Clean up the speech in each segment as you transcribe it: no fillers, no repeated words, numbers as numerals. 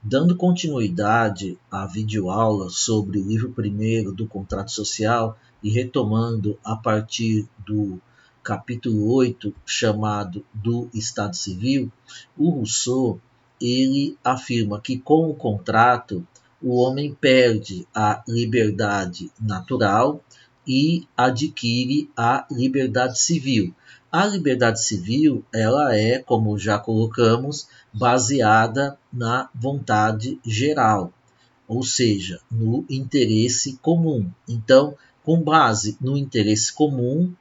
Dando continuidade à videoaula sobre o livro primeiro do Contrato Social e retomando a partir do capítulo 8, chamado do Estado Civil, o Rousseau ele afirma que com o contrato o homem perde a liberdade natural e adquire a liberdade civil. A liberdade civil, ela é, como já colocamos, baseada na vontade geral, ou seja, no interesse comum. Então, com base no interesse comum,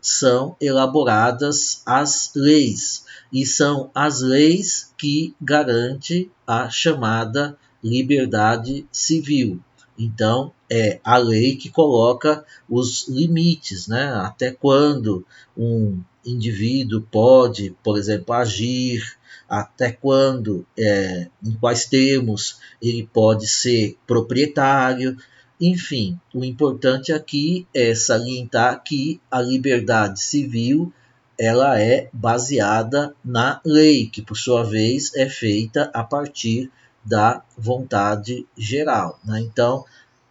são elaboradas as leis, e são as leis que garantem a chamada liberdade civil. Então, é a lei que coloca os limites, né? Até quando um indivíduo pode, por exemplo, agir, até quando, em quais termos ele pode ser proprietário. Enfim, o importante aqui é salientar que a liberdade civil ela é baseada na lei, que por sua vez é feita a partir da vontade geral, né? Então,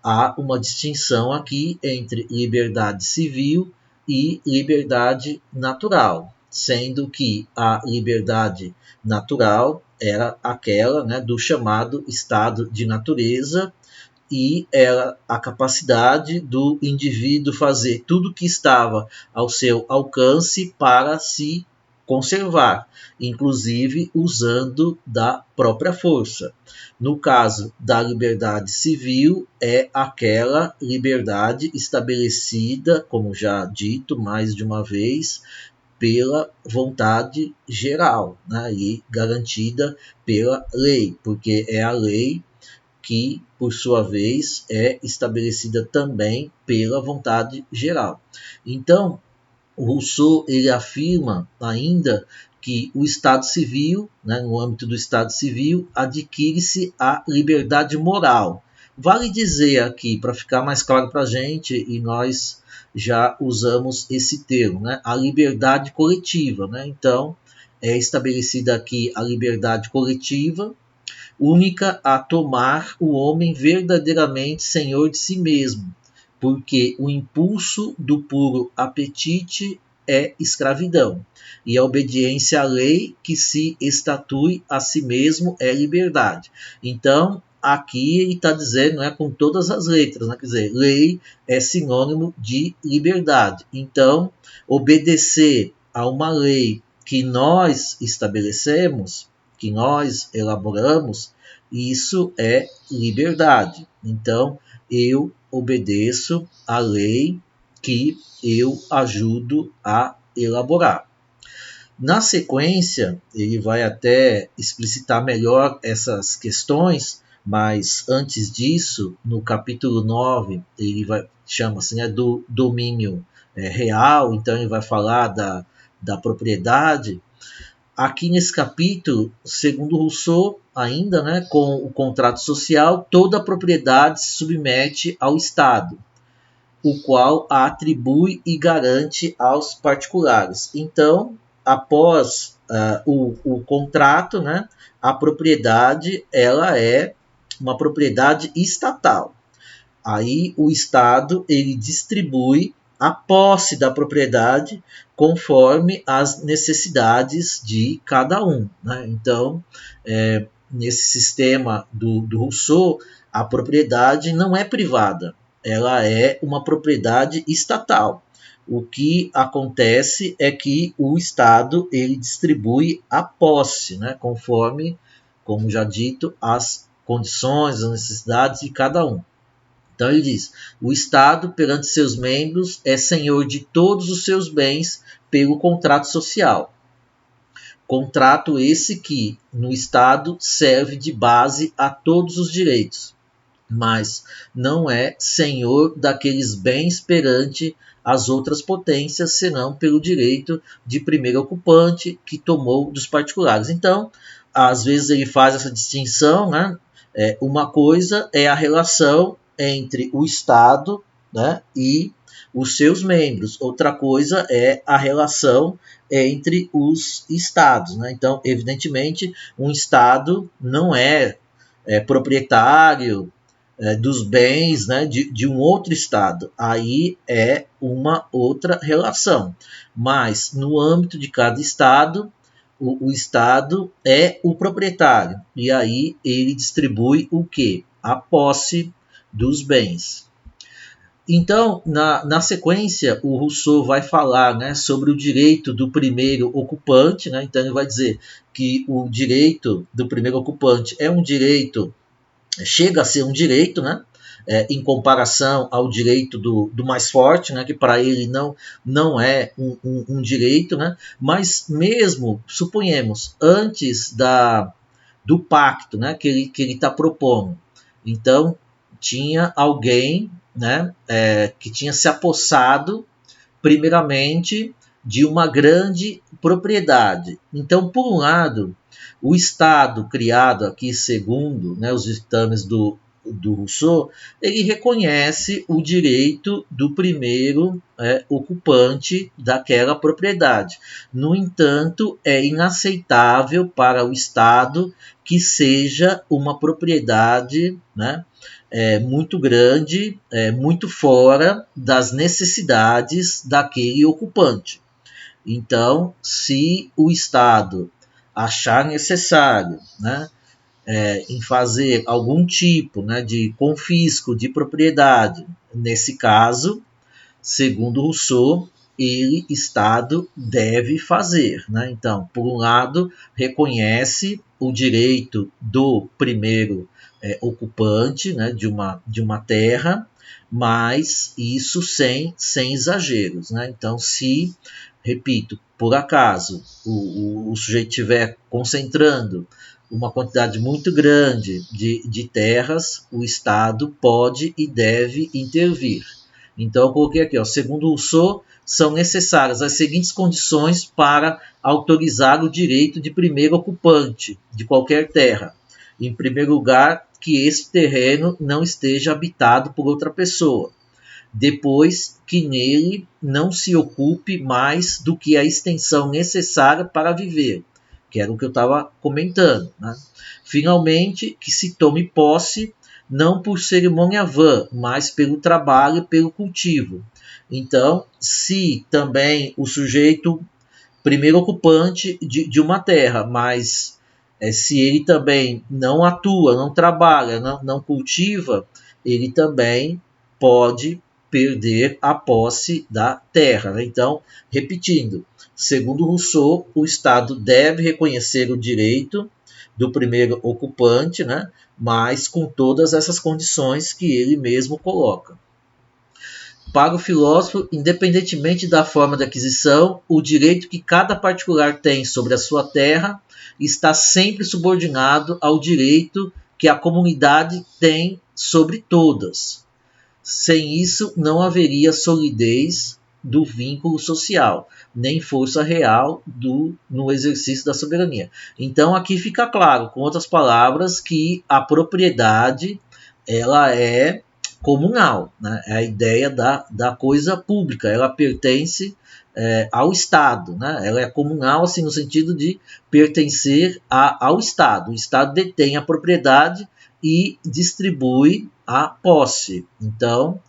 há uma distinção aqui entre liberdade civil e liberdade natural, sendo que a liberdade natural era aquela, né, do chamado estado de natureza, e era a capacidade do indivíduo fazer tudo o que estava ao seu alcance para se conservar, inclusive usando da própria força. No caso da liberdade civil, é aquela liberdade estabelecida, como já dito mais de uma vez, pela vontade geral, né, e garantida pela lei, porque é a lei que, por sua vez, é estabelecida também pela vontade geral. Então, o Rousseau ele afirma ainda que o Estado Civil, né, no âmbito do Estado Civil, adquire-se a liberdade moral. Vale dizer aqui, para ficar mais claro para a gente, e nós já usamos esse termo, né, a liberdade coletiva. Né? Então, é estabelecida aqui a liberdade coletiva, única a tomar o homem verdadeiramente senhor de si mesmo, porque o impulso do puro apetite é escravidão, e a obediência à lei que se estatui a si mesmo é liberdade. Então, aqui ele está dizendo, né, com todas as letras, né, quer dizer, lei é sinônimo de liberdade. Então, obedecer a uma lei que nós estabelecemos, que nós elaboramos, isso é liberdade. Então, eu obedeço à lei que eu ajudo a elaborar. Na sequência, ele vai até explicitar melhor essas questões, mas antes disso, no capítulo 9, ele chama assim, né, do domínio real, então ele vai falar da propriedade. Aqui nesse capítulo, segundo Rousseau, ainda, né, com o contrato social, toda a propriedade se submete ao Estado, o qual a atribui e garante aos particulares. Então, após o contrato, né, a propriedade ela é uma propriedade estatal. Aí o Estado ele distribui a posse da propriedade conforme as necessidades de cada um. Né? Então, nesse sistema do Rousseau, a propriedade não é privada, ela é uma propriedade estatal. O que acontece é que o Estado ele distribui a posse, né, conforme, como já dito, as condições, as necessidades de cada um. Então ele diz: o Estado, perante seus membros, é senhor de todos os seus bens pelo contrato social. Contrato esse que, no Estado, serve de base a todos os direitos, mas não é senhor daqueles bens perante as outras potências, senão pelo direito de primeiro ocupante que tomou dos particulares. Então, às vezes ele faz essa distinção, né? Uma coisa é a relação entre o Estado, né, e os seus membros. Outra coisa é a relação entre os Estados. Né? Então, evidentemente, um Estado não é proprietário dos bens, né, de um outro Estado. Aí é uma outra relação. Mas no âmbito de cada Estado, o Estado é o proprietário. E aí ele distribui o quê? A posse dos bens. Então, na sequência, o Rousseau vai falar, né, sobre o direito do primeiro ocupante. Né? Então, ele vai dizer que o direito do primeiro ocupante é um direito, chega a ser um direito, né, em comparação ao direito do mais forte, né, que para ele não é um direito. Né? Mas mesmo, suponhamos, antes do pacto, né, que ele está propondo, então tinha alguém, né, que tinha se apossado primeiramente de uma grande propriedade. Então, por um lado, o Estado criado aqui segundo, né, os ditames do Rousseau, ele reconhece o direito do primeiro ocupante daquela propriedade. No entanto, é inaceitável para o Estado que seja uma propriedade, né, muito grande, muito fora das necessidades daquele ocupante. Então, se o Estado achar necessário, né, em fazer algum tipo, né, de confisco de propriedade, nesse caso, segundo Rousseau, ele, Estado, deve fazer. Né? Então, por um lado, reconhece o direito do primeiro ocupante, né, de uma terra, mas isso sem exageros. Né? Então, se, repito, por acaso o sujeito estiver concentrando uma quantidade muito grande de terras, o Estado pode e deve intervir. Então, eu coloquei aqui, segundo Rousseau, são necessárias as seguintes condições para autorizar o direito de primeiro ocupante de qualquer terra. Em primeiro lugar, que esse terreno não esteja habitado por outra pessoa. Depois, que nele não se ocupe mais do que a extensão necessária para viver, que era o que eu estava comentando. Né? Finalmente, que se tome posse não por cerimônia vã, mas pelo trabalho e pelo cultivo. Então, se também o sujeito, primeiro ocupante de uma terra, mas se ele também não atua, não trabalha, não cultiva, ele também pode perder a posse da terra. Né? Então, repetindo, segundo Rousseau, o Estado deve reconhecer o direito do primeiro ocupante, né? Mas com todas essas condições que ele mesmo coloca. Para o filósofo, independentemente da forma de aquisição, o direito que cada particular tem sobre a sua terra está sempre subordinado ao direito que a comunidade tem sobre todas. Sem isso, não haveria solidez do vínculo social, nem força real no exercício da soberania. Então, aqui fica claro, com outras palavras, que a propriedade ela é comunal. Né? É a ideia da coisa pública, ela pertence ao Estado. Né? Ela é comunal assim, no sentido de pertencer ao Estado. O Estado detém a propriedade e distribui a posse. Então,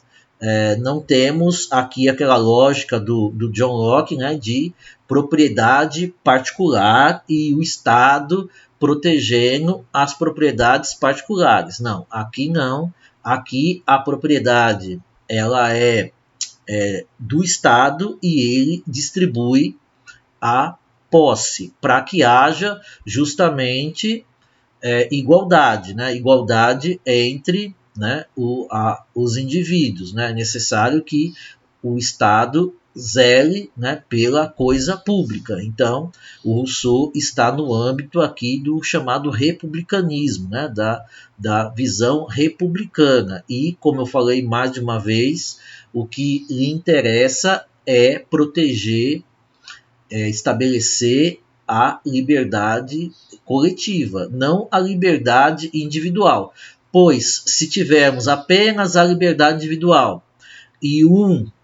não temos aqui aquela lógica do John Locke, né, de propriedade particular e o Estado protegendo as propriedades particulares. Não, aqui não. Aqui a propriedade ela é do Estado e ele distribui a posse para que haja justamente igualdade, né? Igualdade entre, né, os indivíduos. Né? É necessário que o Estado zele, né, pela coisa pública. Então, o Rousseau está no âmbito aqui do chamado republicanismo, né, da visão republicana. E, como eu falei mais de uma vez, o que lhe interessa é proteger, estabelecer a liberdade coletiva, não a liberdade individual. Pois, se tivermos apenas a liberdade individual e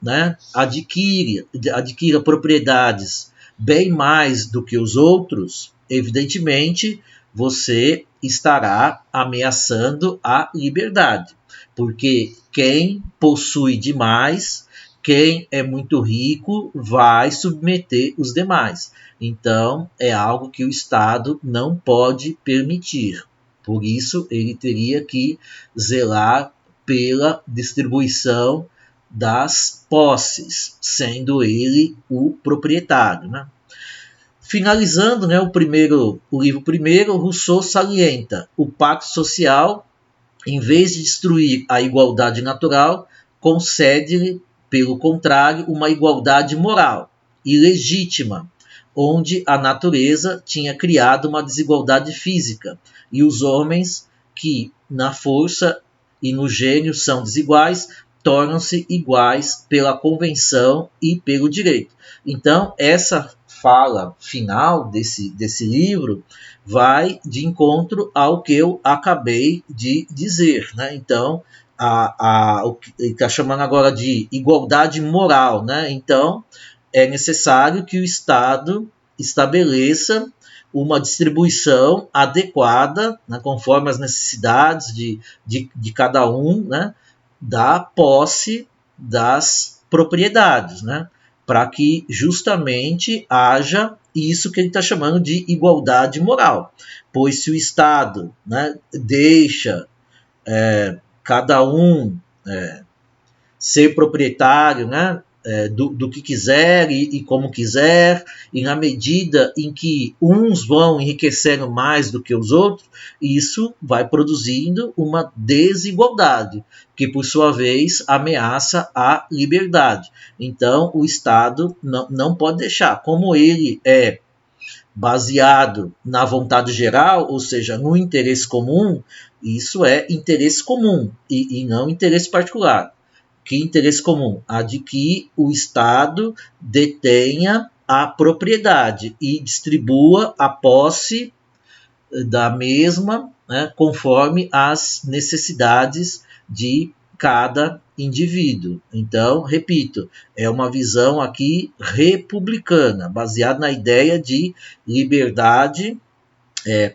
né, adquira propriedades bem mais do que os outros, evidentemente você estará ameaçando a liberdade, porque quem possui demais, quem é muito rico, vai submeter os demais. Então, é algo que o Estado não pode permitir. Por isso, ele teria que zelar pela distribuição das posses, sendo ele o proprietário, né? Finalizando, né, o livro primeiro, Rousseau salienta o pacto social, em vez de destruir a igualdade natural, concede-lhe, pelo contrário, uma igualdade moral e legítima, onde a natureza tinha criado uma desigualdade física e os homens, que na força e no gênio são desiguais, tornam-se iguais pela convenção e pelo direito. Então, essa fala final desse livro vai de encontro ao que eu acabei de dizer, né? Então, o que ele está chamando agora de igualdade moral, né? Então, é necessário que o Estado estabeleça uma distribuição adequada, né, conforme as necessidades de cada um, né, da posse das propriedades, né, para que justamente haja isso que ele está chamando de igualdade moral. Pois se o Estado, né, deixa cada um ser proprietário, né, do que quiser e como quiser, e na medida em que uns vão enriquecendo mais do que os outros, isso vai produzindo uma desigualdade, que por sua vez ameaça a liberdade. Então o Estado não pode deixar, como ele é baseado na vontade geral, ou seja, no interesse comum, isso é interesse comum e não interesse particular. Que interesse comum? A de que o Estado detenha a propriedade e distribua a posse da mesma, né, conforme as necessidades de cada indivíduo. Então, repito, é uma visão aqui republicana, baseada na ideia de liberdade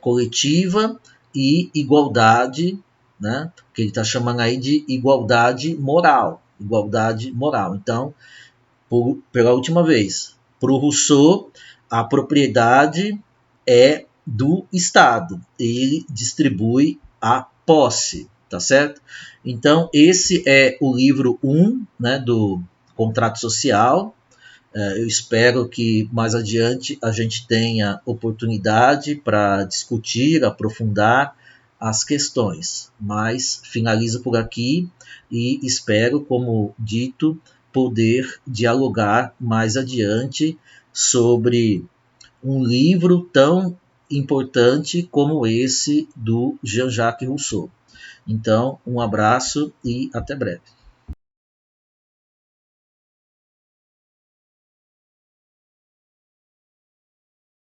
coletiva e igualdade, né, que ele está chamando aí de igualdade moral. Igualdade moral. Então, pela última vez, para o Rousseau, a propriedade é do Estado. Ele distribui a posse, tá certo? Então, esse é o livro 1, né, do Contrato Social. Eu espero que mais adiante a gente tenha oportunidade para discutir, aprofundar as questões. Mas finalizo por aqui e espero, como dito, poder dialogar mais adiante sobre um livro tão importante como esse do Jean-Jacques Rousseau. Então, um abraço e até breve.